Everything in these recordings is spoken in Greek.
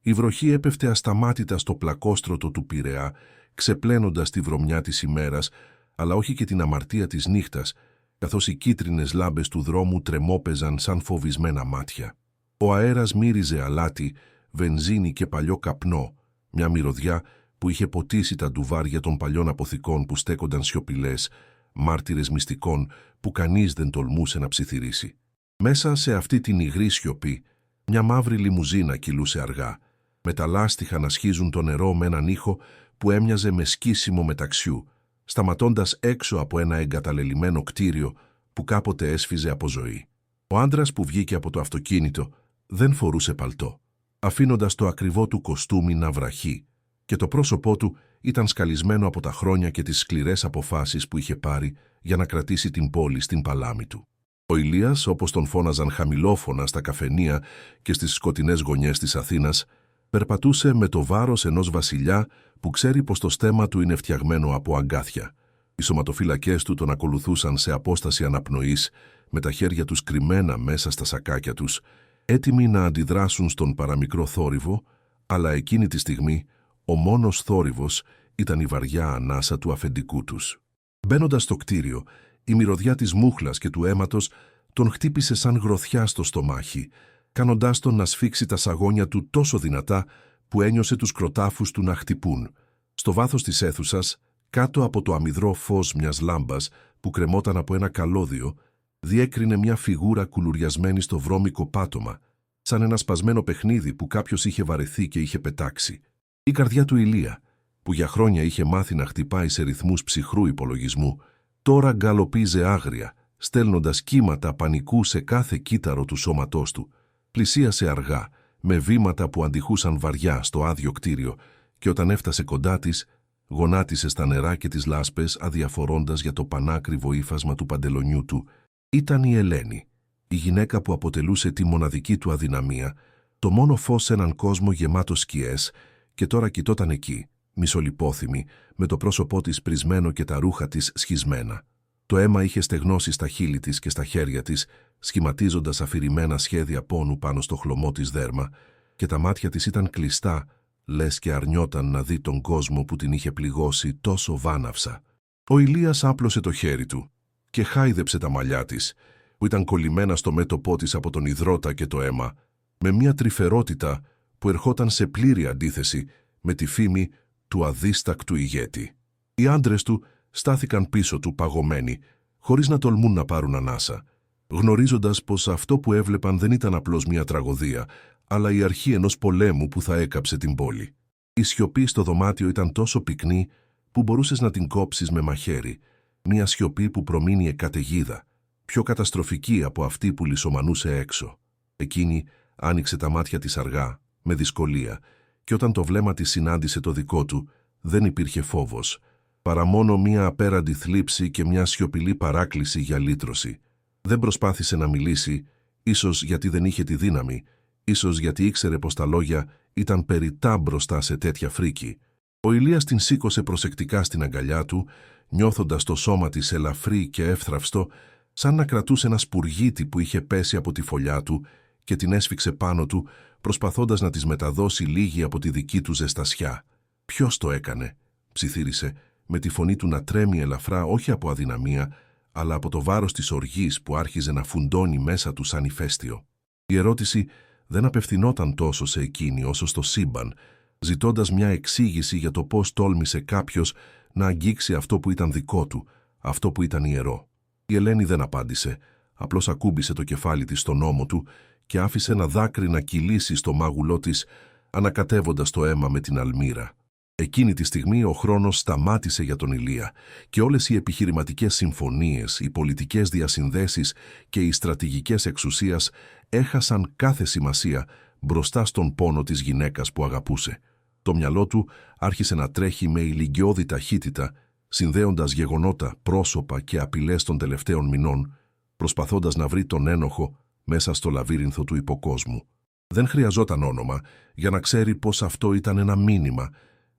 Η βροχή έπεφτε ασταμάτητα στο πλακόστρωτο του Πειραιά, ξεπλένοντας τη βρωμιά της ημέρας, αλλά όχι και την αμαρτία της νύχτας, καθώς οι κίτρινες λάμπες του δρόμου τρεμόπαιζαν σαν φοβισμένα μάτια. Ο αέρας μύριζε αλάτι, βενζίνη και παλιό καπνό, μια μυρωδιά που είχε ποτίσει τα ντουβάρια των παλιών αποθηκών που στέκονταν σιωπηλές, μάρτυρες μυστικών που κανείς δεν τολμούσε να ψιθυρίσει. Μέσα σε αυτή την υγρή σιωπή, μια μαύρη λιμουζίνα κυλούσε αργά, με τα λάστιχα να σχίζουν το νερό με έναν ήχο που έμοιαζε με σκίσιμο μεταξιού, σταματώντας έξω από ένα εγκαταλελειμμένο κτίριο που κάποτε έσφιζε από ζωή. Ο άντρας που βγήκε από το αυτοκίνητο δεν φορούσε παλτό, αφήνοντας το ακριβό του κοστούμι να βραχεί, και το πρόσωπό του ήταν σκαλισμένο από τα χρόνια και τις σκληρές αποφάσεις που είχε πάρει για να κρατήσει την πόλη στην παλάμη του. Ο Ηλίας, όπως τον φώναζαν χαμηλόφωνα στα καφενεία και στις σκοτεινές γωνιές της Αθήνας, περπατούσε με το βάρος ενός βασιλιά που ξέρει πως το στέμμα του είναι φτιαγμένο από αγκάθια. Οι σωματοφύλακές του τον ακολουθούσαν σε απόσταση αναπνοής, με τα χέρια τους κρυμμένα μέσα στα σακάκια τους, έτοιμοι να αντιδράσουν στον παραμικρό θόρυβο, αλλά εκείνη τη στιγμή ο μόνος θόρυβος ήταν η βαριά ανάσα του αφεντικού τους. Μπαίνοντας στο κτίριο, η μυρωδιά της μούχλας και του αίματος τον χτύπησε σαν γροθιά στο στομάχι, κάνοντάς τον να σφίξει τα σαγόνια του τόσο δυνατά που ένιωσε τους κροτάφους του να χτυπούν. Στο βάθος της αίθουσας, κάτω από το αμυδρό φως μιας λάμπας που κρεμόταν από ένα καλώδιο, διέκρινε μια φιγούρα κουλουριασμένη στο βρώμικο πάτωμα, σαν ένα σπασμένο παιχνίδι που κάποιος είχε βαρεθεί και είχε πετάξει. Η καρδιά του Ηλία, που για χρόνια είχε μάθει να χτυπάει σε ρυθμούς ψυχρού υπολογισμού, τώρα γκαλοπίζε άγρια, στέλνοντας κύματα πανικού σε κάθε κύτταρο του σώματός του. Πλησίασε αργά, με βήματα που αντιχούσαν βαριά στο άδειο κτίριο, και όταν έφτασε κοντά της, γονάτισε στα νερά και τις λάσπες, αδιαφορώντας για το πανάκριβο ύφασμα του παντελονιού του. Ήταν η Ελένη, η γυναίκα που αποτελούσε τη μοναδική του αδυναμία, το μόνο φως σε έναν κόσμο γεμάτο σκιές, και τώρα κοιτόταν εκεί, μισολιπόθυμη, με το πρόσωπό της πρισμένο και τα ρούχα της σχισμένα. Το αίμα είχε στεγνώσει στα χείλη της και στα χέρια της, σχηματίζοντας αφηρημένα σχέδια πόνου πάνω στο χλωμό της δέρμα, και τα μάτια της ήταν κλειστά, λες και αρνιόταν να δει τον κόσμο που την είχε πληγώσει τόσο βάναυσα. Ο Ηλίας άπλωσε το χέρι του και χάιδεψε τα μαλλιά της, που ήταν κολλημένα στο μέτωπό της από τον υδρότα και το αίμα, με μια τρυφερότητα που ερχόταν σε πλήρη αντίθεση με τη φήμη του αδίστακτου ηγέτη. Οι άντρες του στάθηκαν πίσω του παγωμένοι, χωρίς να τολμούν να πάρουν ανάσα, γνωρίζοντας πως αυτό που έβλεπαν δεν ήταν απλώς μια τραγωδία, αλλά η αρχή ενός πολέμου που θα έκαψε την πόλη. Η σιωπή στο δωμάτιο ήταν τόσο πυκνή που μπορούσες να την κόψεις με μαχαίρι, μια σιωπή που προμείνει καταιγίδα, πιο καταστροφική από αυτή που λυσομανούσε έξω. Εκείνη άνοιξε τα μάτια της αργά, με δυσκολία, και όταν το βλέμμα της συνάντησε το δικό του, δεν υπήρχε φόβος, παρά μόνο μια απέραντη θλίψη και μια σιωπηλή παράκληση για λύτρωση. Δεν προσπάθησε να μιλήσει, ίσως γιατί δεν είχε τη δύναμη, ίσως γιατί ήξερε πως τα λόγια ήταν περιττά μπροστά σε τέτοια φρίκη. Ο Ηλίας την σήκωσε προσεκτικά στην αγκαλιά του, νιώθοντας το σώμα της ελαφρύ και εύθραυστο, σαν να κρατούσε ένα σπουργίτι που είχε πέσει από τη φωλιά του, και την έσφιξε πάνω του, προσπαθώντας να της μεταδώσει λίγη από τη δική του ζεστασιά. «Ποιος το έκανε?» ψιθύρισε, με τη φωνή του να τρέμει ελαφρά όχι από αδυναμία, αλλά από το βάρος της οργής που άρχιζε να φουντώνει μέσα του σαν ηφαίστειο. Η ερώτηση δεν απευθυνόταν τόσο σε εκείνη όσο στο σύμπαν, ζητώντας μια εξήγηση για το πώς τόλμησε κάποιος να αγγίξει αυτό που ήταν δικό του, αυτό που ήταν ιερό. Η Ελένη δεν απάντησε, απλώς ακούμπησε το κεφάλι της στον ώμο του και άφησε ένα δάκρυ να κυλήσει στο μάγουλό της, ανακατεύοντας το αίμα με την αλμύρα. Εκείνη τη στιγμή ο χρόνος σταμάτησε για τον Ηλία και όλες οι επιχειρηματικές συμφωνίες, οι πολιτικές διασυνδέσεις και οι στρατηγικές εξουσίας έχασαν κάθε σημασία μπροστά στον πόνο της γυναίκας που αγαπούσε. Το μυαλό του άρχισε να τρέχει με ηλικιώδη ταχύτητα, συνδέοντας γεγονότα, πρόσωπα και απειλές των τελευταίων μηνών, προσπαθώντας να βρει τον ένοχο μέσα στο λαβύρινθο του υποκόσμου. Δεν χρειαζόταν όνομα για να ξέρει πως αυτό ήταν ένα μήνυμα,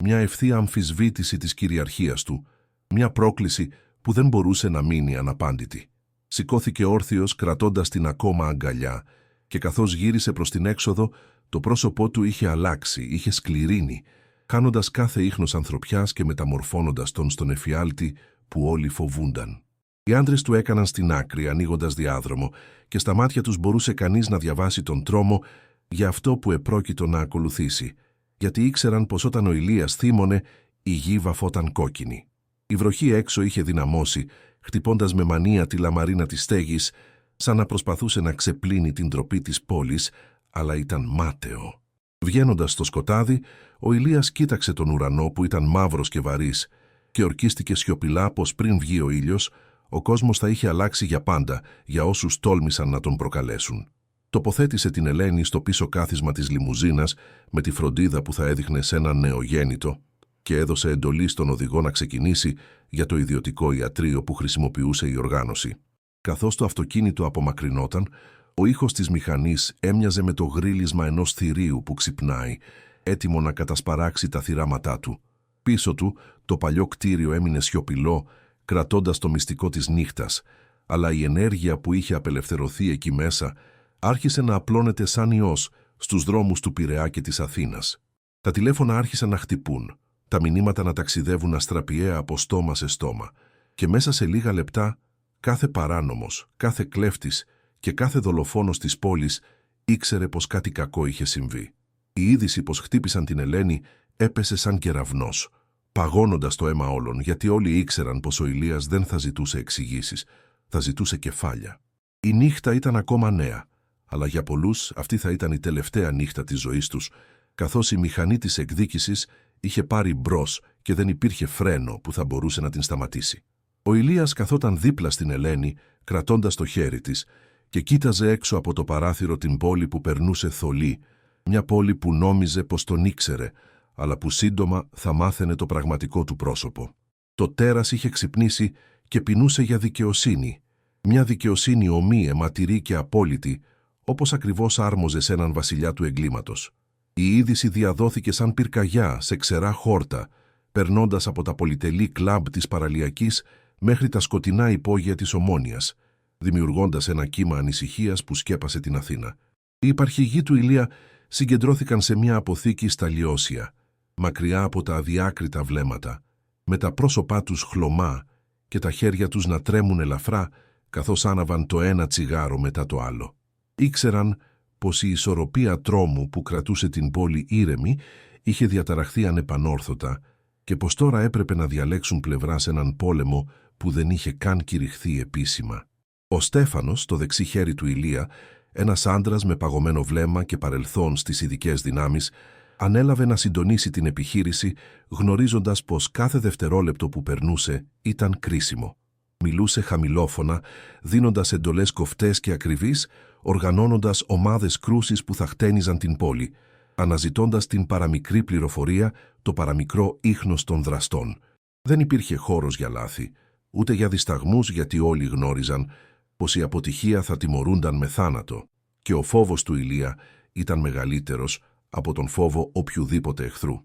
μια ευθεία αμφισβήτηση της κυριαρχίας του, μια πρόκληση που δεν μπορούσε να μείνει αναπάντητη. Σηκώθηκε όρθιος κρατώντας την ακόμα αγκαλιά και καθώς γύρισε προς την έξοδο, Το πρόσωπό του είχε αλλάξει, είχε σκληρύνει, χάνοντας κάθε ίχνος ανθρωπιάς και μεταμορφώνοντας τον στον εφιάλτη που όλοι φοβούνταν. Οι άντρες του έκαναν στην άκρη, ανοίγοντας διάδρομο, και στα μάτια τους μπορούσε κανείς να διαβάσει τον τρόμο για αυτό που επρόκειτο να ακολουθήσει, γιατί ήξεραν πως όταν ο Ηλίας θύμωνε, η γη βαφόταν κόκκινη. Η βροχή έξω είχε δυναμώσει, χτυπώντας με μανία τη λαμαρίνα της στέγης, σαν να προσπαθούσε να ξεπλύνει την τροπή της πόλης, αλλά ήταν μάταιο. Βγαίνοντας στο σκοτάδι, ο Ηλίας κοίταξε τον ουρανό που ήταν μαύρος και βαρύς και ορκίστηκε σιωπηλά πως πριν βγει ο ήλιος, ο κόσμος θα είχε αλλάξει για πάντα για όσους τόλμησαν να τον προκαλέσουν. Τοποθέτησε την Ελένη στο πίσω κάθισμα της λιμουζίνας με τη φροντίδα που θα έδειχνε σε έναν νεογέννητο και έδωσε εντολή στον οδηγό να ξεκινήσει για το ιδιωτικό ιατρείο που χρησιμοποιούσε η οργάνωση. Καθώς το αυτοκίνητο απομακρυνόταν, ο ήχος της μηχανής έμοιαζε με το γρίλισμα ενός θηρίου που ξυπνάει, έτοιμο να κατασπαράξει τα θυράματά του. Πίσω του, το παλιό κτίριο έμεινε σιωπηλό, κρατώντας το μυστικό της νύχτας, αλλά η ενέργεια που είχε απελευθερωθεί εκεί μέσα άρχισε να απλώνεται σαν ιός στους δρόμους του Πειραιά και της Αθήνας. Τα τηλέφωνα άρχισαν να χτυπούν, τα μηνύματα να ταξιδεύουν αστραπιαία από στόμα σε στόμα, και μέσα σε λίγα λεπτά κάθε παράνομος, κάθε κλέφτης και κάθε δολοφόνος της πόλης ήξερε πως κάτι κακό είχε συμβεί. Η είδηση πως χτύπησαν την Ελένη έπεσε σαν κεραυνός, παγώνοντας το αίμα όλων, γιατί όλοι ήξεραν πως ο Ηλίας δεν θα ζητούσε εξηγήσεις, θα ζητούσε κεφάλια. Η νύχτα ήταν ακόμα νέα, αλλά για πολλούς αυτή θα ήταν η τελευταία νύχτα της ζωής τους, καθώς η μηχανή της εκδίκησης είχε πάρει μπρος και δεν υπήρχε φρένο που θα μπορούσε να την σταματήσει. Ο Ηλίας καθόταν δίπλα στην Ελένη, κρατώντας το χέρι της, και κοίταζε έξω από το παράθυρο την πόλη που περνούσε θολή, μια πόλη που νόμιζε πως τον ήξερε, αλλά που σύντομα θα μάθαινε το πραγματικό του πρόσωπο. Το τέρας είχε ξυπνήσει και πεινούσε για δικαιοσύνη, μια δικαιοσύνη ομή, αιματηρή και απόλυτη, όπως ακριβώς άρμοζε σε έναν βασιλιά του εγκλήματος. Η είδηση διαδόθηκε σαν πυρκαγιά σε ξερά χόρτα, περνώντας από τα πολυτελή κλαμπ της παραλιακής μέχρι τα σκοτεινά υπόγεια της Ομόνοιας, δημιουργώντας ένα κύμα ανησυχίας που σκέπασε την Αθήνα. Οι υπαρχηγοί του Ηλία συγκεντρώθηκαν σε μια αποθήκη στα Λιώσια, μακριά από τα αδιάκριτα βλέμματα, με τα πρόσωπά τους χλωμά και τα χέρια τους να τρέμουν ελαφρά, καθώς άναβαν το ένα τσιγάρο μετά το άλλο. Ήξεραν πως η ισορροπία τρόμου που κρατούσε την πόλη ήρεμη είχε διαταραχθεί ανεπανόρθωτα και πως τώρα έπρεπε να διαλέξουν πλευρά σε έναν πόλεμο που δεν είχε καν κηρυχθεί επίσημα. Ο Στέφανος, το δεξί χέρι του Ηλία, ένας άντρας με παγωμένο βλέμμα και παρελθόν στις ειδικές δυνάμεις, ανέλαβε να συντονίσει την επιχείρηση, γνωρίζοντας πως κάθε δευτερόλεπτο που περνούσε ήταν κρίσιμο. Μιλούσε χαμηλόφωνα, δίνοντας εντολές κοφτές και ακριβείς, οργανώνοντας ομάδες κρούσης που θα χτένιζαν την πόλη, αναζητώντας την παραμικρή πληροφορία, το παραμικρό ίχνος των δραστών. Δεν υπήρχε χώρος για λάθη, ούτε για δισταγμούς, γιατί όλοι γνώριζαν πως η αποτυχία θα τιμωρούνταν με θάνατο, και ο φόβος του Ηλία ήταν μεγαλύτερος από τον φόβο οποιουδήποτε εχθρού.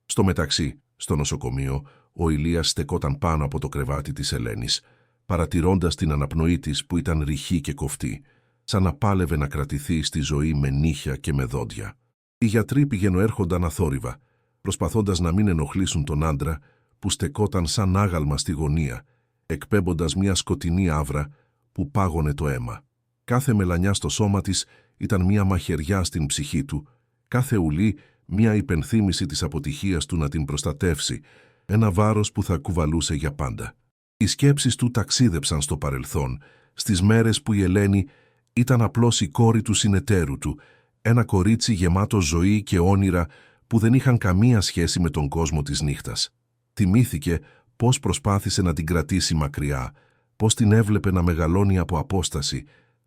Στο μεταξύ, στο νοσοκομείο, ο Ηλίας στεκόταν πάνω από το κρεβάτι της Ελένης, παρατηρώντας την αναπνοή της που ήταν ρηχή και κοφτή, σαν να πάλευε να κρατηθεί στη ζωή με νύχια και με δόντια. Οι γιατροί πηγαινοέρχονταν αθόρυβα, προσπαθώντας να μην ενοχλήσουν τον άντρα που στεκόταν σαν άγαλμα στη γωνία, εκπέμποντας μια σκοτεινή άβρα που πάγωνε το αίμα. Κάθε μελανιά στο σώμα της ήταν μια μαχαιριά στην ψυχή του, κάθε ουλή μια υπενθύμηση της αποτυχίας του να την προστατεύσει, ένα βάρος που θα κουβαλούσε για πάντα. Οι σκέψεις του ταξίδεψαν στο παρελθόν, στις μέρες που η Ελένη ήταν απλώς η κόρη του συνεταίρου του, ένα κορίτσι γεμάτο ζωή και όνειρα που δεν είχαν καμία σχέση με τον κόσμο της νύχτας. Θυμήθηκε πώς προσπάθησε να την κρατήσει μακριά, πώς την έβλεπε να μεγαλώνει από απόσταση,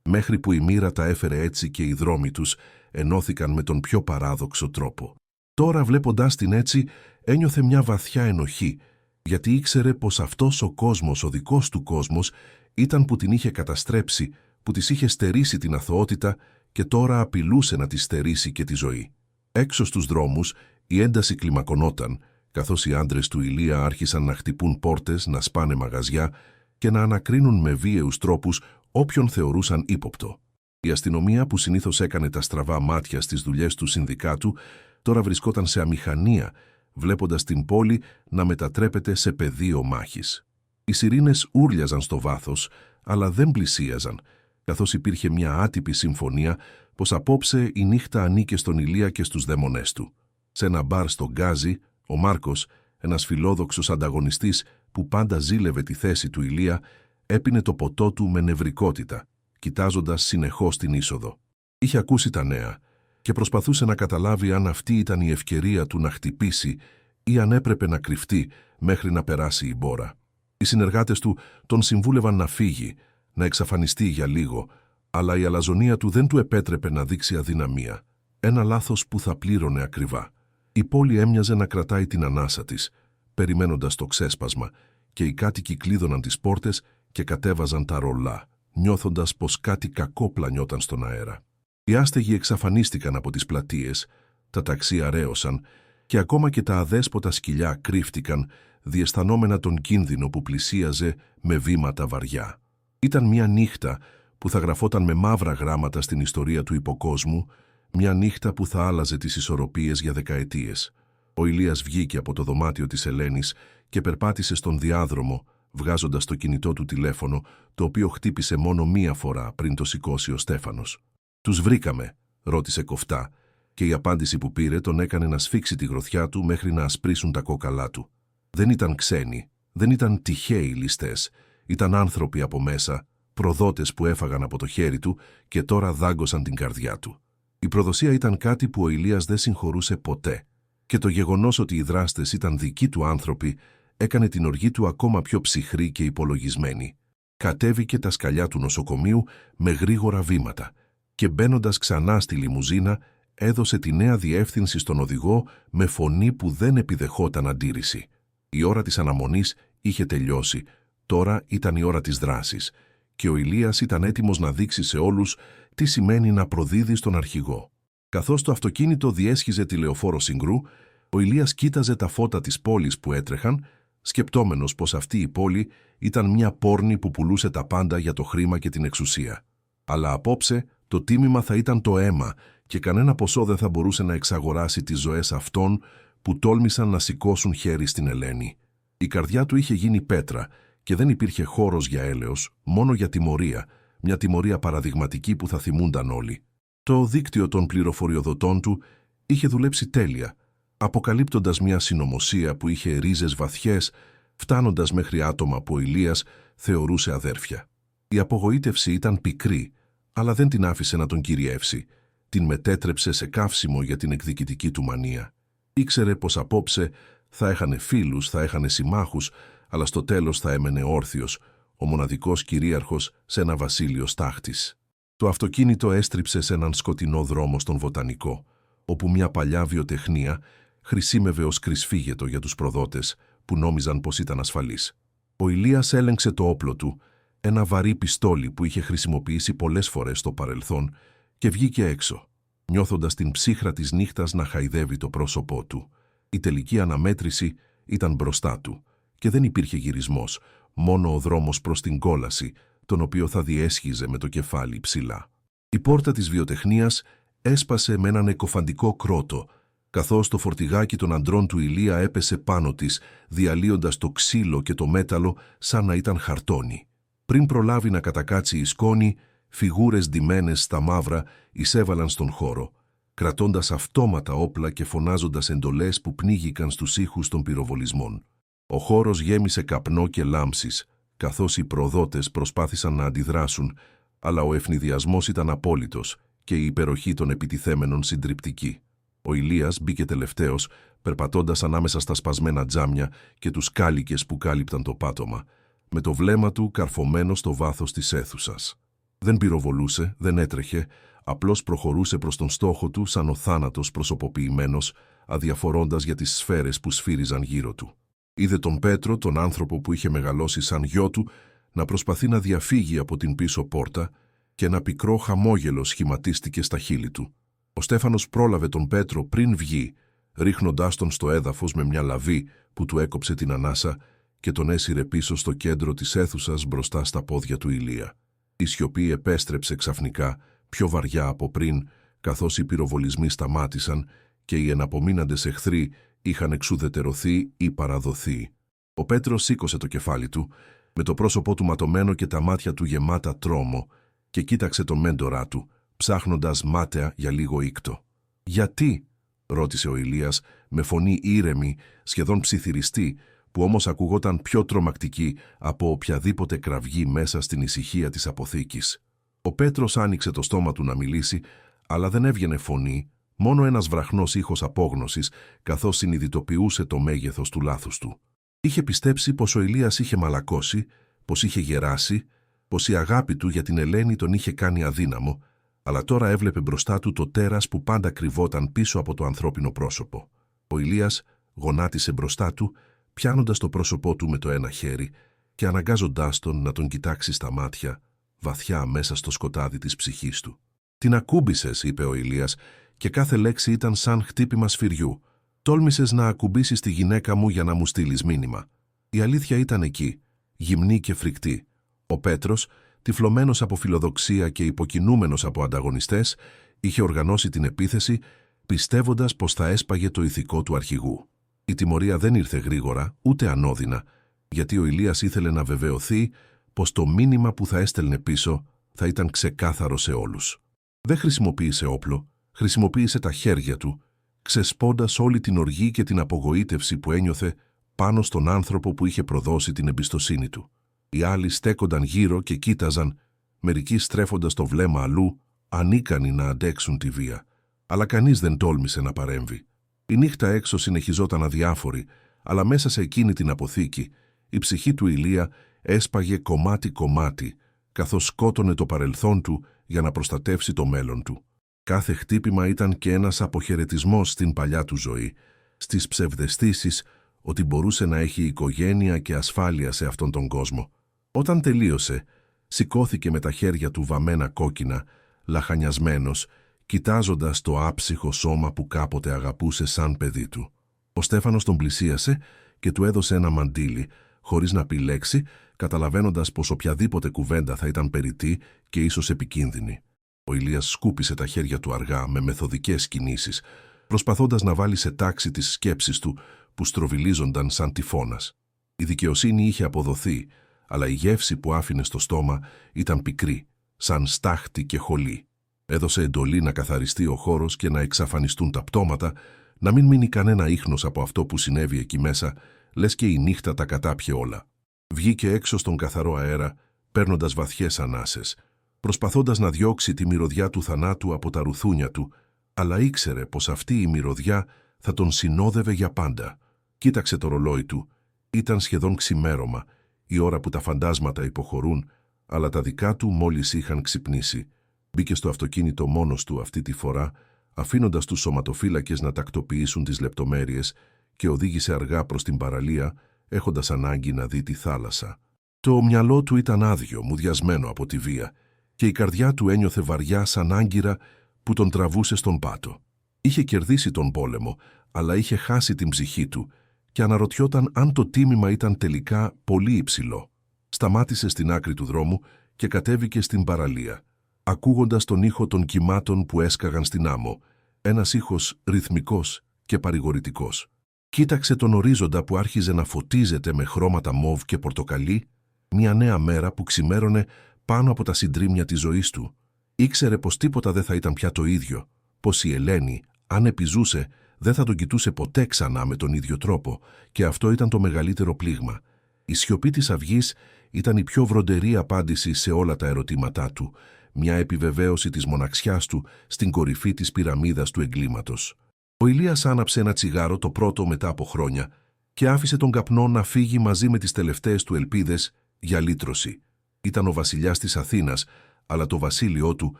μέχρι που η μοίρα τα έφερε έτσι και οι δρόμοι τους ενώθηκαν με τον πιο παράδοξο τρόπο. Τώρα, βλέποντάς την έτσι, ένιωθε μια βαθιά ενοχή, γιατί ήξερε πως αυτός ο κόσμος, ο δικός του κόσμος, ήταν που την είχε καταστρέψει, που της είχε στερήσει την αθωότητα και τώρα απειλούσε να της στερήσει και τη ζωή. Έξω στους δρόμους η ένταση κλιμακωνόταν, καθώς οι άντρες του Ηλία άρχισαν να χτυπούν πόρτες, να σπάνε μαγαζιά και να ανακρίνουν με βίαιους τρόπους όποιον θεωρούσαν ύποπτο. Η αστυνομία που συνήθως έκανε τα στραβά μάτια στις δουλειές του συνδικάτου τώρα βρισκόταν σε αμηχανία, βλέποντας την πόλη να μετατρέπεται σε πεδίο μάχης. Οι σιρήνες ούρλιαζαν στο βάθος, αλλά δεν πλησίαζαν, καθώς υπήρχε μια άτυπη συμφωνία πως απόψε η νύχτα ανήκε στον Ηλία και στους δαίμονές του. Σε ένα μπαρ στο Γκάζι, ο Μάρκος, ένας φιλόδοξος ανταγωνιστής που πάντα ζήλευε τη θέση του Ηλία, έπινε το ποτό του με νευρικότητα, κοιτάζοντας συνεχώς την είσοδο. Είχε ακούσει τα νέα και προσπαθούσε να καταλάβει αν αυτή ήταν η ευκαιρία του να χτυπήσει ή αν έπρεπε να κρυφτεί μέχρι να περάσει η μπόρα. Οι συνεργάτες του τον συμβούλευαν να φύγει, να εξαφανιστεί για λίγο, αλλά η αλαζονία του δεν του επέτρεπε να δείξει αδυναμία. Ένα λάθος που θα πλήρωνε ακριβά. Η πόλη έμοιαζε να κρατάει την ανάσα της, περιμένοντας το ξέσπασμα, και οι κάτοικοι κλείδωναν τις πόρτες και κατέβαζαν τα ρολά, νιώθοντας πως κάτι κακό πλανιόταν στον αέρα. Οι άστεγοι εξαφανίστηκαν από τις πλατείες, τα ταξί αραίωσαν και ακόμα και τα αδέσποτα σκυλιά κρύφτηκαν, διαισθανόμενα τον κίνδυνο που πλησίαζε με βήματα βαριά. Ήταν μια νύχτα που θα γραφόταν με μαύρα γράμματα στην ιστορία του υποκόσμου, μια νύχτα που θα άλλαζε τις ισορροπίες για δεκαετίες. Ο Ηλίας βγήκε από το δωμάτιο της Ελένης και περπάτησε στον διάδρομο, βγάζοντας το κινητό του τηλέφωνο, το οποίο χτύπησε μόνο μία φορά πριν το σηκώσει ο Στέφανος. «Τους βρήκαμε», ρώτησε κοφτά, και η απάντηση που πήρε τον έκανε να σφίξει τη γροθιά του μέχρι να ασπρίσουν τα κόκαλά του. Δεν ήταν ξένοι, δεν ήταν τυχαίοι ληστές, ήταν άνθρωποι από μέσα, προδότες που έφαγαν από το χέρι του και τώρα δάγκωσαν την καρδιά του. Η προδοσία ήταν κάτι που ο Ηλίας δεν συγχωρούσε ποτέ, και το γεγονός ότι οι δράστες ήταν δικοί του άνθρωποι έκανε την οργή του ακόμα πιο ψυχρή και υπολογισμένη. Κατέβηκε τα σκαλιά του νοσοκομείου με γρήγορα βήματα και μπαίνοντας ξανά στη λιμουζίνα έδωσε τη νέα διεύθυνση στον οδηγό με φωνή που δεν επιδεχόταν αντίρρηση. Η ώρα της αναμονής είχε τελειώσει, τώρα ήταν η ώρα της δράσης και ο Ηλίας ήταν έτοιμος να δείξει σε όλους τι σημαίνει να προδίδει στον αρχηγό. Καθώς το αυτοκίνητο διέσχιζε τη λεωφόρο Συγκρού, ο Ηλίας κοίταζε τα φώτα της πόλης που έτρεχαν, σκεπτόμενος πως αυτή η πόλη ήταν μια πόρνη που πουλούσε τα πάντα για το χρήμα και την εξουσία. Αλλά απόψε το τίμημα θα ήταν το αίμα και κανένα ποσό δεν θα μπορούσε να εξαγοράσει τις ζωές αυτών που τόλμησαν να σηκώσουν χέρι στην Ελένη. Η καρδιά του είχε γίνει πέτρα και δεν υπήρχε χώρος για έλεος, μόνο για τιμωρία, μια τιμωρία παραδειγματική που θα θυμούνταν όλοι. Το δίκτυο των πληροφοριοδοτών του είχε δουλέψει τέλεια, αποκαλύπτοντας μια συνωμοσία που είχε ρίζες βαθιές, φτάνοντας μέχρι άτομα που ο Ηλίας θεωρούσε αδέρφια. Η απογοήτευση ήταν πικρή, αλλά δεν την άφησε να τον κυριεύσει. Την μετέτρεψε σε καύσιμο για την εκδικητική του μανία. Ήξερε πως απόψε θα έχανε φίλους, θα έχανε συμμάχους, αλλά στο τέλος θα έμενε όρθιος, ο μοναδικός κυρίαρχος σε ένα βασίλειο στάχτης. Το αυτοκίνητο έστριψε σε έναν σκοτεινό δρόμο στον Βοτανικό, όπου μια παλιά βιοτεχνία χρησίμευε ως κρυσφύγετο για τους προδότες που νόμιζαν πως ήταν ασφαλής. Ο Ηλίας έλεγξε το όπλο του, ένα βαρύ πιστόλι που είχε χρησιμοποιήσει πολλές φορές στο παρελθόν, και βγήκε έξω, νιώθοντας την ψύχρα της νύχτας να χαϊδεύει το πρόσωπό του. Η τελική αναμέτρηση ήταν μπροστά του και δεν υπήρχε γυρισμός, μόνο ο δρόμος προς την κόλαση, τον οποίο θα διέσχιζε με το κεφάλι ψηλά. Η πόρτα της βιοτεχνίας έσπασε με έναν εκοφαντικό κρότο, καθώς το φορτηγάκι των αντρών του Ηλία έπεσε πάνω της, διαλύοντας το ξύλο και το μέταλλο σαν να ήταν χαρτόνι. Πριν προλάβει να κατακάτσει η σκόνη, φιγούρες ντυμένες στα μαύρα εισέβαλαν στον χώρο, κρατώντας αυτόματα όπλα και φωνάζοντας εντολές που πνίγηκαν στους ήχους των πυροβολισμών. Ο χώρος γέμισε καπνό και λάμψεις, καθώς οι προδότες προσπάθησαν να αντιδράσουν, αλλά ο ευνηδιασμός ήταν απόλυτος και η υπεροχή των επιτιθέμενων συντριπτική. Ο Ηλίας μπήκε τελευταίος, περπατώντας ανάμεσα στα σπασμένα τζάμια και τους κάλικες που κάλυπταν το πάτωμα, με το βλέμμα του καρφωμένο στο βάθος της αίθουσας. Δεν πυροβολούσε, δεν έτρεχε, απλώς προχωρούσε προς τον στόχο του σαν ο θάνατος προσωποποιημένος, αδιαφορώντας για τις σφαίρες που σφύριζαν γύρω του. Είδε τον Πέτρο, τον άνθρωπο που είχε μεγαλώσει σαν γιο του, να προσπαθεί να διαφύγει από την πίσω πόρτα και ένα πικρό χαμόγελο σχηματίστηκε στα χείλη του. Ο Στέφανος πρόλαβε τον Πέτρο πριν βγει, ρίχνοντάς τον στο έδαφος με μια λαβή που του έκοψε την ανάσα και τον έσυρε πίσω στο κέντρο της αίθουσας μπροστά στα πόδια του Ηλία. Η σιωπή επέστρεψε ξαφνικά, πιο βαριά από πριν, καθώς οι πυροβολισμοί σταμάτησαν και οι εναπομείναντες εχθροί είχαν εξουδετερωθεί ή παραδοθεί. Ο Πέτρος σήκωσε το κεφάλι του, με το πρόσωπό του ματωμένο και τα μάτια του γεμάτα τρόμο, και κοίταξε τον μέντορά του, ψάχνοντας μάταια για λίγο ήκτο. «Γιατί?» ρώτησε ο Ηλίας με φωνή ήρεμη, σχεδόν ψιθυριστή, που όμως ακουγόταν πιο τρομακτική από οποιαδήποτε κραυγή μέσα στην ησυχία της αποθήκης. Ο Πέτρος άνοιξε το στόμα του να μιλήσει, αλλά δεν έβγαινε φωνή, μόνο ένας βραχνός ήχος απόγνωσης, καθώς συνειδητοποιούσε το μέγεθος του λάθους του. Είχε πιστέψει πως ο Ηλίας είχε μαλακώσει, πως είχε γεράσει, πως η αγάπη του για την Ελένη τον είχε κάνει αδύναμο, αλλά τώρα έβλεπε μπροστά του το τέρας που πάντα κρυβόταν πίσω από το ανθρώπινο πρόσωπο. Ο Ηλίας γονάτισε μπροστά του, πιάνοντας το πρόσωπό του με το ένα χέρι και αναγκάζοντάς τον να τον κοιτάξει στα μάτια, βαθιά μέσα στο σκοτάδι της ψυχής του. «Την ακούμπησες», είπε ο Ηλίας, και κάθε λέξη ήταν σαν χτύπημα σφυριού. «Τόλμησες να ακουμπήσεις τη γυναίκα μου για να μου στείλεις μήνυμα». Η αλήθεια ήταν εκεί, γυμνή και φρικτή. Ο Πέτρος, τυφλωμένος από φιλοδοξία και υποκινούμενος από ανταγωνιστές, είχε οργανώσει την επίθεση, πιστεύοντας πως θα έσπαγε το ηθικό του αρχηγού. Η τιμωρία δεν ήρθε γρήγορα, ούτε ανώδυνα, γιατί ο Ηλίας ήθελε να βεβαιωθεί πως το μήνυμα που θα έστελνε πίσω θα ήταν ξεκάθαρο σε όλους. Δεν χρησιμοποίησε όπλο, χρησιμοποίησε τα χέρια του, ξεσπώντας όλη την οργή και την απογοήτευση που ένιωθε πάνω στον άνθρωπο που είχε προδώσει την εμπιστοσύνη του. Οι άλλοι στέκονταν γύρω και κοίταζαν, μερικοί στρέφοντας το βλέμμα αλλού, ανίκανοι να αντέξουν τη βία. Αλλά κανείς δεν τόλμησε να παρέμβει. Η νύχτα έξω συνεχιζόταν αδιάφορη, αλλά μέσα σε εκείνη την αποθήκη, η ψυχή του Ηλία έσπαγε κομμάτι-κομμάτι, καθώς σκότωνε το παρελθόν του για να προστατεύσει το μέλλον του. Κάθε χτύπημα ήταν και ένας αποχαιρετισμός στην παλιά του ζωή, στις ψευδαισθήσεις ότι μπορούσε να έχει οικογένεια και ασφάλεια σε αυτόν τον κόσμο. Όταν τελείωσε, σηκώθηκε με τα χέρια του βαμμένα κόκκινα, λαχανιασμένος, κοιτάζοντας το άψυχο σώμα που κάποτε αγαπούσε σαν παιδί του. Ο Στέφανος τον πλησίασε και του έδωσε ένα μαντίλι, χωρίς να πει λέξη, καταλαβαίνοντας πως οποιαδήποτε κουβέντα θα ήταν περιττή και ίσως επικίνδυνη. Ο Ηλίας σκούπισε τα χέρια του αργά με μεθοδικές κινήσεις, προσπαθώντας να βάλει σε τάξη τις σκέψεις του που στροβιλίζονταν σαν τυφώνας. Η δικαιοσύνη είχε αποδοθεί, αλλά η γεύση που άφηνε στο στόμα ήταν πικρή, σαν στάχτη και χολή. Έδωσε εντολή να καθαριστεί ο χώρος και να εξαφανιστούν τα πτώματα, να μην μείνει κανένα ίχνος από αυτό που συνέβη εκεί μέσα, λες και η νύχτα τα κατάπιε όλα. Βγήκε έξω στον καθαρό αέρα, παίρνοντας βαθιές ανάσες, προσπαθώντας να διώξει τη μυρωδιά του θανάτου από τα ρουθούνια του, αλλά ήξερε πως αυτή η μυρωδιά θα τον συνόδευε για πάντα. Κοίταξε το ρολόι του. Ήταν σχεδόν ξημέρωμα, η ώρα που τα φαντάσματα υποχωρούν, αλλά τα δικά του μόλις είχαν ξυπνήσει. Μπήκε στο αυτοκίνητο μόνος του αυτή τη φορά, αφήνοντας τους σωματοφύλακες να τακτοποιήσουν τις λεπτομέρειες, και οδήγησε αργά προς την παραλία, έχοντας ανάγκη να δει τη θάλασσα. Το μυαλό του ήταν άδειο, μουδιασμένο από τη βία, και η καρδιά του ένιωθε βαριά σαν άγκυρα που τον τραβούσε στον πάτο. Είχε κερδίσει τον πόλεμο, αλλά είχε χάσει την ψυχή του και αναρωτιόταν αν το τίμημα ήταν τελικά πολύ υψηλό. Σταμάτησε στην άκρη του δρόμου και κατέβηκε στην παραλία, ακούγοντας τον ήχο των κυμάτων που έσκαγαν στην άμμο, ένας ήχος ρυθμικός και παρηγορητικός. Κοίταξε τον ορίζοντα που άρχιζε να φωτίζεται με χρώματα μοβ και πορτοκαλί, μια νέα μέρα που ξημέρωνε πάνω από τα συντρίμμια της ζωής του. Ήξερε πως τίποτα δεν θα ήταν πια το ίδιο, πως η Ελένη, αν επιζούσε, δεν θα τον κοιτούσε ποτέ ξανά με τον ίδιο τρόπο, και αυτό ήταν το μεγαλύτερο πλήγμα. Η σιωπή της αυγής ήταν η πιο βροντερή απάντηση σε όλα τα ερωτήματά του, μια επιβεβαίωση της μοναξιάς του στην κορυφή της πυραμίδας του εγκλήματος. Ο Ηλίας άναψε ένα τσιγάρο, το πρώτο μετά από χρόνια, και άφησε τον καπνό να φύγει μαζί με τις τελευταίες του ελπίδες για λύτρωση. Ήταν ο βασιλιάς της Αθήνας, αλλά το βασίλειό του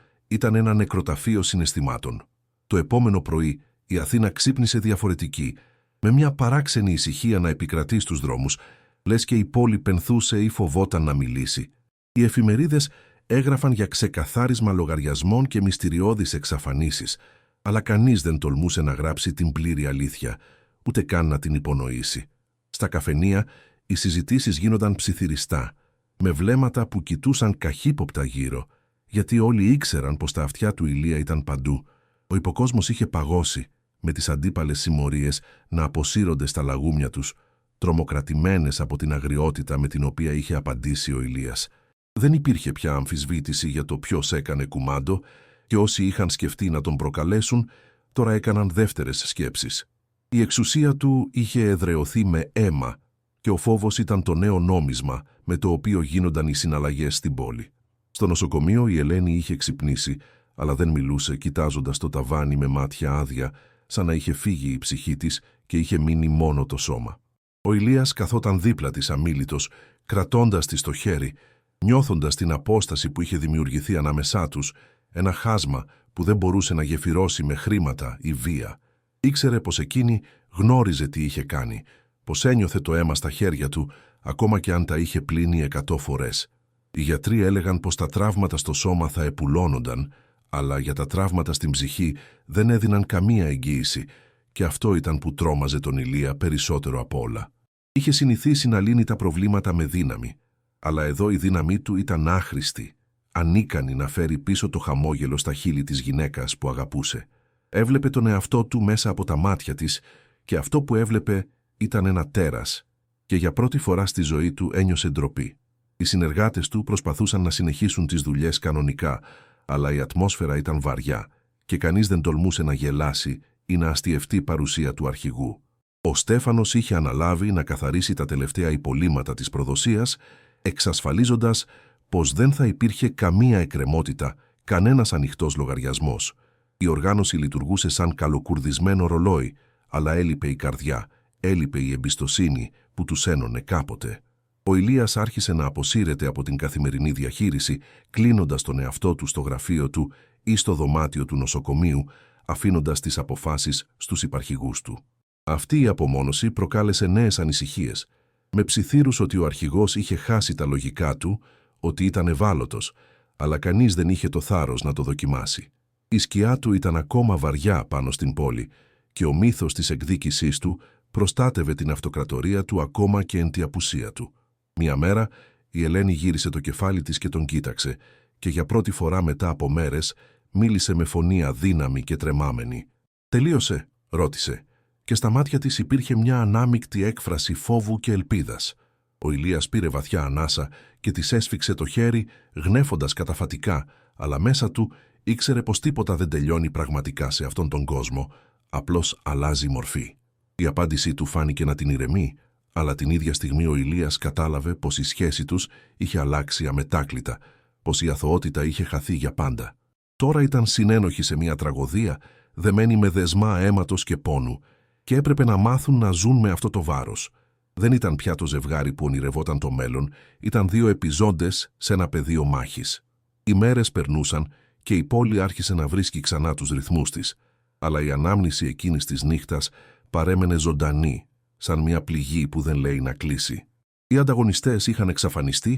ήταν ένα νεκροταφείο συναισθημάτων. Το επόμενο πρωί η Αθήνα ξύπνησε διαφορετική, με μια παράξενη ησυχία να επικρατεί στους δρόμους, λες και η πόλη πενθούσε ή φοβόταν να μιλήσει. Οι εφημερίδες έγραφαν για ξεκαθάρισμα λογαριασμών και μυστηριώδεις εξαφανίσεις, αλλά κανείς δεν τολμούσε να γράψει την πλήρη αλήθεια, ούτε καν να την υπονοήσει. Στα καφενεία οι συζητήσεις γίνονταν ψιθυριστά, με βλέμματα που κοιτούσαν καχύποπτα γύρω, γιατί όλοι ήξεραν πως τα αυτιά του Ηλία ήταν παντού. Ο υποκόσμος είχε παγώσει, με τις αντίπαλες συμμορίες να αποσύρονται στα λαγούμια τους, τρομοκρατημένες από την αγριότητα με την οποία είχε απαντήσει ο Ηλίας. Δεν υπήρχε πια αμφισβήτηση για το ποιος έκανε κουμάντο και όσοι είχαν σκεφτεί να τον προκαλέσουν, τώρα έκαναν δεύτερες σκέψεις. Η εξουσία του είχε εδραιωθεί με αίμα και ο φόβος ήταν το νέο νόμισμα με το οποίο γίνονταν οι συναλλαγές στην πόλη. Στο νοσοκομείο η Ελένη είχε ξυπνήσει, αλλά δεν μιλούσε, κοιτάζοντας το ταβάνι με μάτια άδεια, σαν να είχε φύγει η ψυχή της και είχε μείνει μόνο το σώμα. Ο Ηλίας καθόταν δίπλα της αμίλητος, κρατώντας της το χέρι, νιώθοντας την απόσταση που είχε δημιουργηθεί ανάμεσά τους, ένα χάσμα που δεν μπορούσε να γεφυρώσει με χρήματα ή βία. Ήξερε πως εκείνη γνώριζε τι είχε κάνει, πως ένιωθε το αίμα στα χέρια του, ακόμα και αν τα είχε πλύνει 100 φορές. Οι γιατροί έλεγαν πως τα τραύματα στο σώμα θα επουλώνονταν, αλλά για τα τραύματα στην ψυχή δεν έδιναν καμία εγγύηση, και αυτό ήταν που τρόμαζε τον Ηλία περισσότερο απ' όλα. Είχε συνηθίσει να λύνει τα προβλήματα με δύναμη, αλλά εδώ η δύναμή του ήταν άχρηστη, ανίκανη να φέρει πίσω το χαμόγελο στα χείλη της γυναίκας που αγαπούσε. Έβλεπε τον εαυτό του μέσα από τα μάτια της και αυτό που έβλεπε ήταν ένα τέρας και για πρώτη φορά στη ζωή του ένιωσε ντροπή. Οι συνεργάτες του προσπαθούσαν να συνεχίσουν τις δουλειές κανονικά, αλλά η ατμόσφαιρα ήταν βαριά και κανείς δεν τολμούσε να γελάσει ή να αστιευτεί παρουσία του αρχηγού. Ο Στέφανος είχε αναλάβει να καθαρίσει τα τελευταία υπολείμματα της προδοσίας, εξασφαλίζοντας πως δεν θα υπήρχε καμία εκκρεμότητα, κανένας ανοιχτός λογαριασμός. Η οργάνωση λειτουργούσε σαν καλοκουρδισμένο ρολόι, αλλά έλειπε η καρδιά, έλειπε η εμπιστοσύνη που τους ένωνε κάποτε. Ο Ηλίας άρχισε να αποσύρεται από την καθημερινή διαχείριση, κλείνοντας τον εαυτό του στο γραφείο του ή στο δωμάτιο του νοσοκομείου, αφήνοντας τις αποφάσεις στους υπαρχηγούς του. Αυτή η απομόνωση προκάλεσε νέες ανησυχίες, με ψιθύρους ότι ο αρχηγός είχε χάσει τα λογικά του, ότι ήταν ευάλωτος, αλλά κανείς δεν είχε το θάρρος να το δοκιμάσει. Η σκιά του ήταν ακόμα βαριά πάνω στην πόλη και ο μύθος της εκδίκησής του προστάτευε την αυτοκρατορία του ακόμα και εν τη απουσία του. Μια μέρα η Ελένη γύρισε το κεφάλι της και τον κοίταξε και για πρώτη φορά μετά από μέρες μίλησε με φωνή αδύναμη και τρεμάμενη. «Τελείωσε?» ρώτησε, και στα μάτια της υπήρχε μια ανάμεικτη έκφραση φόβου και ελπίδας. Ο Ηλίας πήρε βαθιά ανάσα και της έσφιξε το χέρι, γνέφοντας καταφατικά, αλλά μέσα του ήξερε πως τίποτα δεν τελειώνει πραγματικά σε αυτόν τον κόσμο, απλώς αλλάζει μορφή. Η απάντησή του φάνηκε να την ηρεμεί, αλλά την ίδια στιγμή ο Ηλίας κατάλαβε πως η σχέση τους είχε αλλάξει αμετάκλητα, πως η αθωότητα είχε χαθεί για πάντα. Τώρα ήταν συνένοχοι σε μια τραγωδία, δεμένοι με δεσμά αίματος και πόνου, και έπρεπε να μάθουν να ζουν με αυτό το βάρος. Δεν ήταν πια το ζευγάρι που ονειρευόταν το μέλλον, ήταν δύο επιζώντες σε ένα πεδίο μάχης. Οι μέρες περνούσαν και η πόλη άρχισε να βρίσκει ξανά τους ρυθμούς της, αλλά η ανάμνηση εκείνης της νύχτας παρέμενε ζωντανή, σαν μια πληγή που δεν λέει να κλείσει. Οι ανταγωνιστές είχαν εξαφανιστεί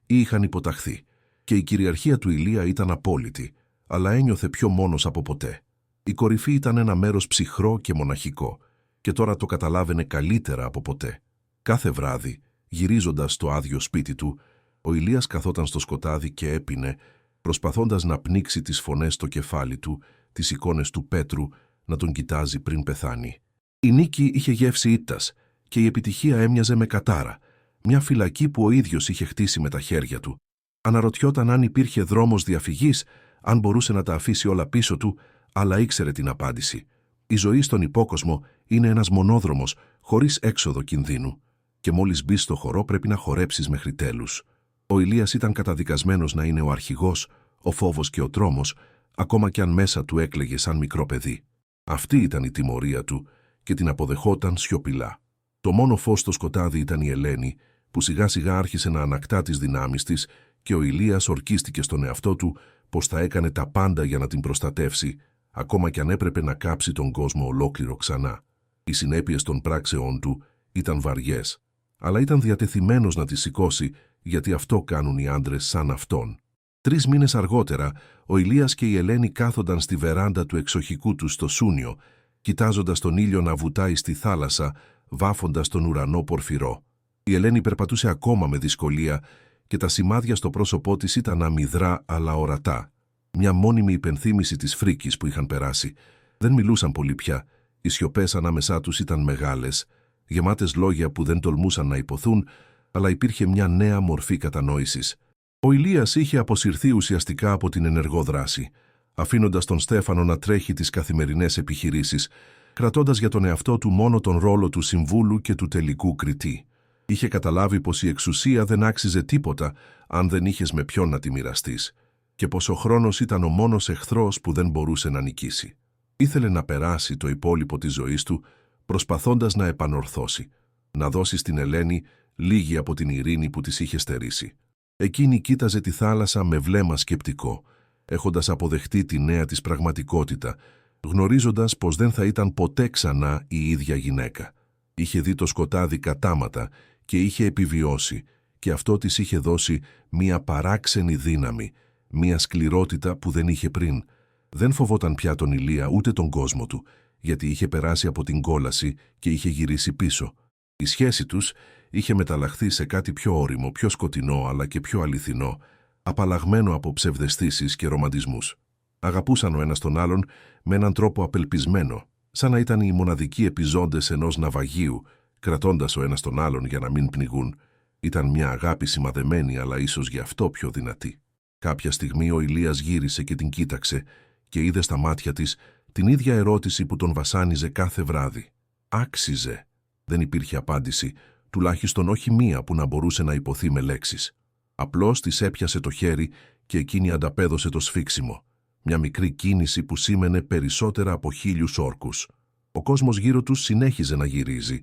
ή είχαν υποταχθεί, και η κυριαρχία του Ηλία ήταν απόλυτη, αλλά ένιωθε πιο μόνος από ποτέ. Η κορυφή ήταν ένα μέρος ψυχρό και μοναχικό, και τώρα το καταλάβαινε καλύτερα από ποτέ. Κάθε βράδυ, γυρίζοντας στο άδειο σπίτι του, ο Ηλίας καθόταν στο σκοτάδι και έπινε, προσπαθώντας να πνίξει τις φωνές στο κεφάλι του, τις εικόνες του Πέτρου, να τον κοιτάζει πριν πεθάνει. Η νίκη είχε γεύση ήττας και η επιτυχία έμοιαζε με κατάρα, μια φυλακή που ο ίδιος είχε χτίσει με τα χέρια του. Αναρωτιόταν αν υπήρχε δρόμος διαφυγής, αν μπορούσε να τα αφήσει όλα πίσω του, αλλά ήξερε την απάντηση. Η ζωή στον υπόκοσμο είναι ένας μονόδρομος, χωρίς έξοδο κινδύνου. Και μόλις μπεις στο χορό πρέπει να χορέψεις μέχρι τέλους. Ο Ηλίας ήταν καταδικασμένος να είναι ο αρχηγός, ο φόβος και ο τρόμος, ακόμα κι αν μέσα του έκλαιγε σαν μικρό παιδί. Αυτή ήταν η τιμωρία του και την αποδεχόταν σιωπηλά. Το μόνο φως στο σκοτάδι ήταν η Ελένη, που σιγά σιγά άρχισε να ανακτά τις δυνάμεις της, και ο Ηλίας ορκίστηκε στον εαυτό του πως θα έκανε τα πάντα για να την προστατεύσει, ακόμα κι αν έπρεπε να κάψει τον κόσμο ολόκληρο ξανά. Οι συνέπειες των πράξεών του ήταν βαριές, αλλά ήταν διατεθειμένος να τις σηκώσει, γιατί αυτό κάνουν οι άντρες σαν αυτόν. 3 μήνες αργότερα, ο Ηλίας και η Ελένη κάθονταν στη βεράντα του εξοχικού του στο Σούνιο, κοιτάζοντας τον ήλιο να βουτάει στη θάλασσα, βάφοντας τον ουρανό πορφυρό. Η Ελένη περπατούσε ακόμα με δυσκολία και τα σημάδια στο πρόσωπό της ήταν αμυδρά αλλά ορατά. Μια μόνιμη υπενθύμηση της φρίκης που είχαν περάσει. Δεν μιλούσαν πολύ πια. Οι σιωπές ανάμεσά τους ήταν μεγάλες, γεμάτες λόγια που δεν τολμούσαν να υποθούν, αλλά υπήρχε μια νέα μορφή κατανόησης. Ο Ηλίας είχε αποσυρθεί ουσιαστικά από την ενεργό δράση, αφήνοντας τον Στέφανο να τρέχει τις καθημερινές επιχειρήσεις, κρατώντας για τον εαυτό του μόνο τον ρόλο του συμβούλου και του τελικού κριτή. Είχε καταλάβει πως η εξουσία δεν άξιζε τίποτα αν δεν είχες με ποιον να τη μοιραστείς, και πως ο χρόνος ήταν ο μόνος εχθρός που δεν μπορούσε να νικήσει. Ήθελε να περάσει το υπόλοιπο της ζωής του, προσπαθώντας να επανορθώσει, να δώσει στην Ελένη λίγη από την ειρήνη που της είχε στερήσει. Εκείνη κοίταζε τη θάλασσα με βλέμμα σκεπτικό, έχοντας αποδεχτεί τη νέα της πραγματικότητα, γνωρίζοντας πως δεν θα ήταν ποτέ ξανά η ίδια γυναίκα. Είχε δει το σκοτάδι κατάματα και είχε επιβιώσει, και αυτό της είχε δώσει μία παράξενη δύναμη, μία σκληρότητα που δεν είχε πριν. Δεν φοβόταν πια τον Ηλία ούτε τον κόσμο του, γιατί είχε περάσει από την κόλαση και είχε γυρίσει πίσω. Η σχέση τους είχε μεταλλαχθεί σε κάτι πιο ώριμο, πιο σκοτεινό αλλά και πιο αληθινό, απαλλαγμένο από ψευδαισθήσεις και ρομαντισμούς. Αγαπούσαν ο ένας τον άλλον με έναν τρόπο απελπισμένο, σαν να ήταν οι μοναδικοί επιζώντες ενός ναυαγίου, κρατώντας ο ένας τον άλλον για να μην πνιγούν. Ήταν μια αγάπη σημαδεμένη, αλλά ίσως γι' αυτό πιο δυνατή. Κάποια στιγμή ο Ηλίας γύρισε και την κοίταξε και είδε στα μάτια της την ίδια ερώτηση που τον βασάνιζε κάθε βράδυ. Άξιζε. Δεν υπήρχε απάντηση, τουλάχιστον όχι μία που να μπορούσε να υποθεί με λέξεις. Απλώς της έπιασε το χέρι και εκείνη ανταπέδωσε το σφίξιμο. Μια μικρή κίνηση που σήμαινε περισσότερα από 1000 όρκους. Ο κόσμος γύρω τους συνέχιζε να γυρίζει.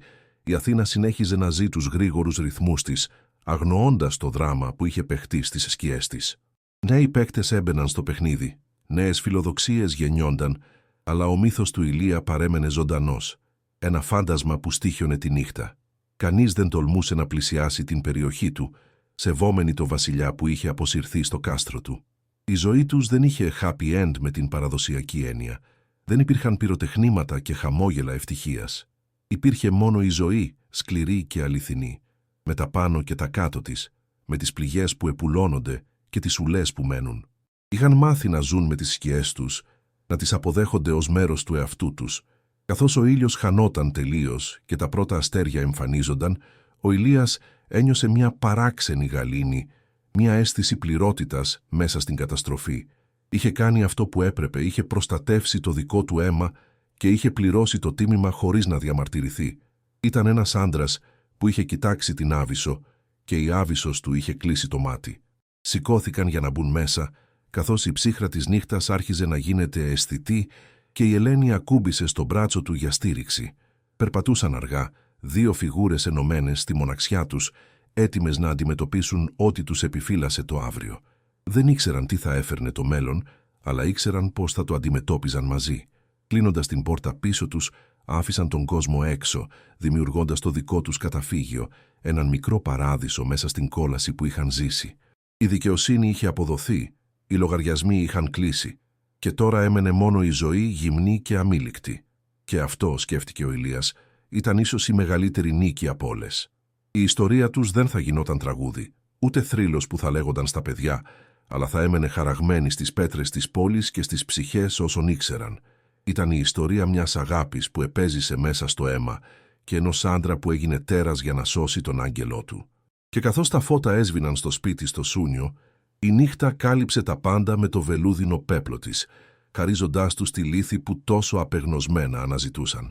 Η Αθήνα συνέχιζε να ζει τους γρήγορους ρυθμούς της, αγνοώντας το δράμα που είχε παιχτεί στις σκιές της. Νέοι παίκτες έμπαιναν στο παιχνίδι, νέες φιλοδοξίες γεννιόνταν, αλλά ο μύθος του Ηλία παρέμενε ζωντανός. Ένα φάντασμα που στίχιωνε τη νύχτα. Κανείς δεν τολμούσε να πλησιάσει την περιοχή του, σεβόμενη το βασιλιά που είχε αποσυρθεί στο κάστρο του. Η ζωή τους δεν είχε happy end με την παραδοσιακή έννοια. Δεν υπήρχαν πυροτεχνήματα και χαμόγελα ευτυχίας. Υπήρχε μόνο η ζωή, σκληρή και αληθινή, με τα πάνω και τα κάτω της, με τις πληγές που επουλώνονται και τις ουλές που μένουν. Είχαν μάθει να ζουν με τις σκιές τους, να τις αποδέχονται ως μέρος του εαυτού τους. Καθώς ο ήλιος χανόταν τελείως και τα πρώτα αστέρια εμφανίζονταν, ο Ηλίας ένιωσε μια παράξενη γαλήνη, μια αίσθηση πληρότητας μέσα στην καταστροφή. Είχε κάνει αυτό που έπρεπε, είχε προστατεύσει το δικό του αίμα και είχε πληρώσει το τίμημα χωρίς να διαμαρτυρηθεί. Ήταν ένας άντρας που είχε κοιτάξει την Άβυσσο και η Άβυσσος του είχε κλείσει το μάτι. Σηκώθηκαν για να μπουν μέσα, καθώς η ψύχρα της νύχτας άρχιζε να γίνεται αισθητή και η Ελένη ακούμπησε στο μπράτσο του για στήριξη. Περπατούσαν αργά, δύο φιγούρες ενωμένες στη μοναξιά τους, έτοιμες να αντιμετωπίσουν ό,τι τους επιφύλασε το αύριο. Δεν ήξεραν τι θα έφερνε το μέλλον, αλλά ήξεραν πώς θα το αντιμετώπιζαν μαζί. Κλείνοντας την πόρτα πίσω τους, άφησαν τον κόσμο έξω, δημιουργώντας το δικό τους καταφύγιο, έναν μικρό παράδεισο μέσα στην κόλαση που είχαν ζήσει. Η δικαιοσύνη είχε αποδοθεί, οι λογαριασμοί είχαν κλείσει, και τώρα έμενε μόνο η ζωή γυμνή και αμήλικτη. Και αυτό, σκέφτηκε ο Ηλίας, ήταν ίσως η μεγαλύτερη νίκη από όλες. Η ιστορία τους δεν θα γινόταν τραγούδι, ούτε θρύλος που θα λέγονταν στα παιδιά, αλλά θα έμενε χαραγμένη στις πέτρες της πόλης και στις ψυχές όσων ήξεραν. Ήταν η ιστορία μιας αγάπης που επέζησε μέσα στο αίμα και ενός άντρα που έγινε τέρας για να σώσει τον άγγελό του. Και καθώς τα φώτα έσβηναν στο σπίτι στο Σούνιο, η νύχτα κάλυψε τα πάντα με το βελούδινο πέπλο της, χαρίζοντάς τους τη λύθη που τόσο απεγνωσμένα αναζητούσαν.